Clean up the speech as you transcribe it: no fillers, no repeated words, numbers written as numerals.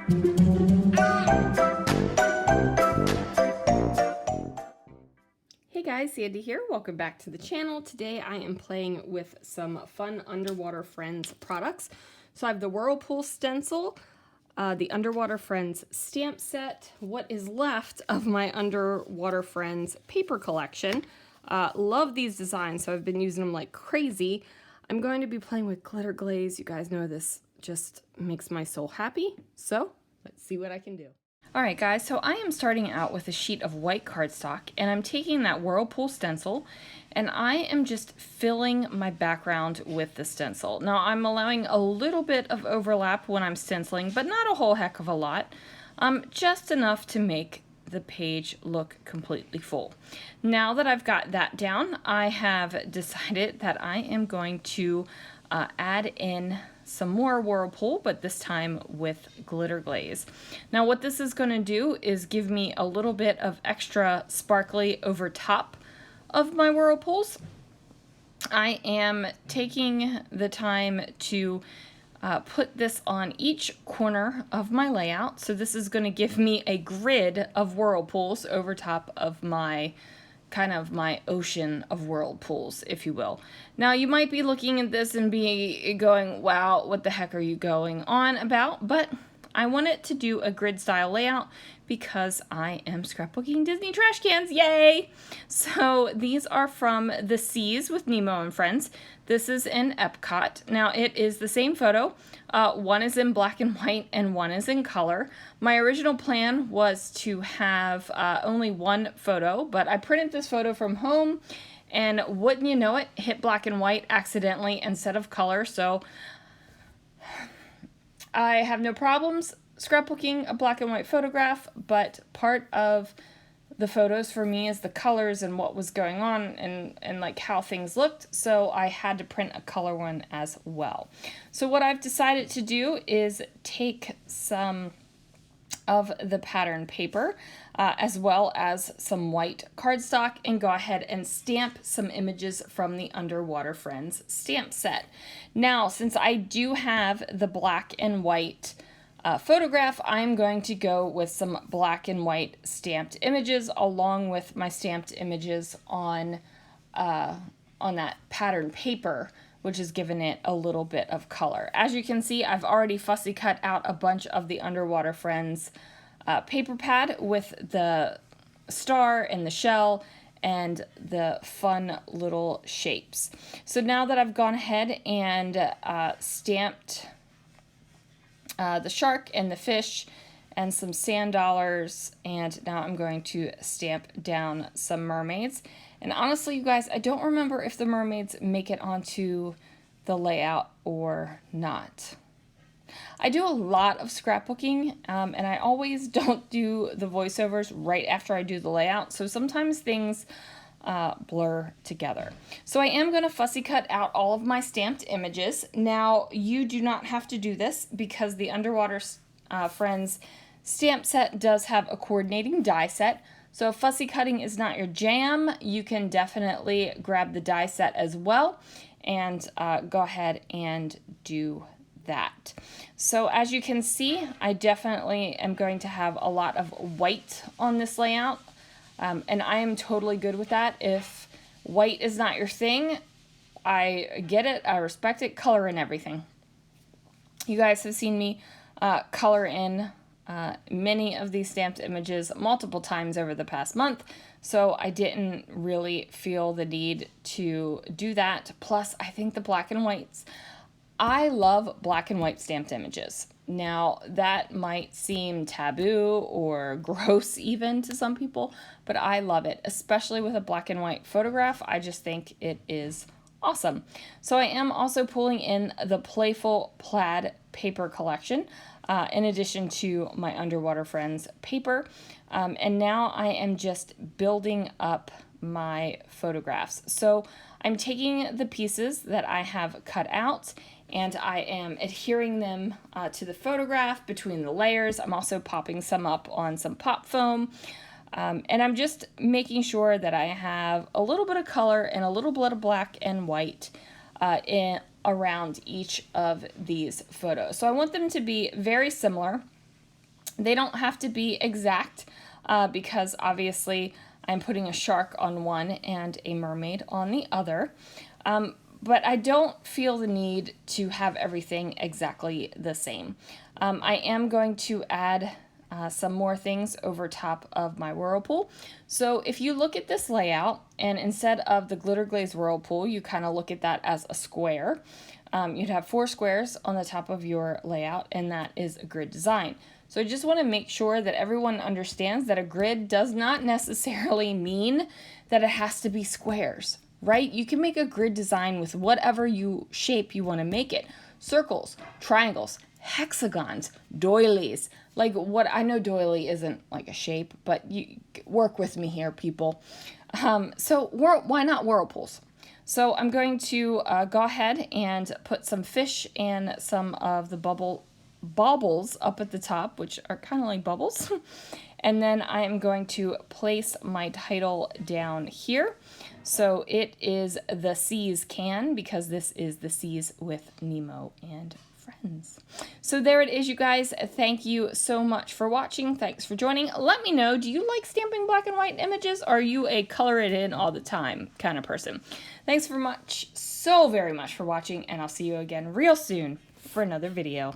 Hey guys, Sandy here. Welcome back to the channel. Today I am playing with some fun Underwater Friends products. So I have the Whirlpool Stencil, the Underwater Friends stamp set, what is left of my Underwater Friends paper collection. Love these designs, so I've been using them like crazy. I'm going to be playing with Glitter Glaze. You guys know this just makes my soul happy. So let's see what I can do. Alright guys, so I am starting out with a sheet of white cardstock, and I'm taking that Whirlpool stencil and I am just filling my background with the stencil. Now I'm allowing a little bit of overlap when I'm stenciling, but not a whole heck of a lot, just enough to make the page look completely full. Now that I've got that down, I have decided that I am going to add in some more Whirlpool, but this time with Glitter Glaze. Now what this is going to do is give me a little bit of extra sparkly over top of my Whirlpools. I am taking the time to put this on each corner of my layout. So this is going to give me a grid of Whirlpools over top of my kind of my ocean of Whirlpools, if you will. Now you might be looking at this and be going, wow, what the heck are you going on about? But I wanted to do a grid style layout because I am scrapbooking Disney trash cans, yay! So these are from The Seas with Nemo and Friends. This is in Epcot. Now it is the same photo. One is in black and white and one is in color. My original plan was to have only one photo, but I printed this photo from home and wouldn't you know it, hit black and white accidentally instead of color. So I have no problems scrapbooking a black and white photograph, but part of the photos for me is the colors and what was going on and like how things looked, so I had to print a color one as well. So what I've decided to do is take some of the pattern paper as well as some white cardstock and go ahead and stamp some images from the Underwater Friends stamp set. Now, since I do have the black and white photograph, I'm going to go with some black and white stamped images along with my stamped images on that pattern paper, which has given it a little bit of color. As you can see, I've already fussy cut out a bunch of the Underwater Friends paper pad with the star and the shell and the fun little shapes. So now that I've gone ahead and stamped the shark and the fish and some sand dollars, and now I'm going to stamp down some mermaids. And honestly, you guys, I don't remember if the mermaids make it onto the layout or not. I do a lot of scrapbooking, and I always don't do the voiceovers right after I do the layout, so sometimes things blur together. So I am going to fussy cut out all of my stamped images. Now, you do not have to do this because the Underwater Friends stamp set does have a coordinating die set. So if fussy cutting is not your jam, you can definitely grab the die set as well and go ahead and do that. So as you can see, I definitely am going to have a lot of white on this layout. And I am totally good with that. If white is not your thing, I get it, I respect it, color in everything. You guys have seen me color in many of these stamped images multiple times over the past month, so I didn't really feel the need to do that. Plus, I think the black and whites, I love black and white stamped images. Now, that might seem taboo or gross even to some people, but I love it, especially with a black and white photograph. I just think it is awesome. So I am also pulling in the Playful Plaid paper collection, in addition to my Underwater Friends paper. And now I am just building up my photographs. So I'm taking the pieces that I have cut out and I am adhering them to the photograph between the layers. I'm also popping some up on some pop foam. And I'm just making sure that I have a little bit of color and a little bit of black and white around each of these photos. So I want them to be very similar. They don't have to be exact because obviously I'm putting a shark on one and a mermaid on the other. But I don't feel the need to have everything exactly the same. I am going to add some more things over top of my Whirlpool. So if you look at this layout, and instead of the Glitter Glaze Whirlpool, you kind of look at that as a square. You'd have 4 squares on the top of your layout, and that is a grid design. So I just want to make sure that everyone understands that a grid does not necessarily mean that it has to be squares, right? You can make a grid design with whatever shape you want to make it. Circles, triangles, hexagons, doilies. Like, what I know doily isn't like a shape, but you work with me here, people. So why not whirlpools? So I'm going to go ahead and put some fish and some of the baubles up at the top, which are kind of like bubbles. And then I am going to place my title down here. So it is The Seas Can, because this is The Seas with Nemo and Friends. So there it is, you guys. Thank you so much for watching. Thanks for joining. Let me know, do you like stamping black and white images? Or are you a color it in all the time kind of person? Thanks so very much for watching, and I'll see you again real soon for another video.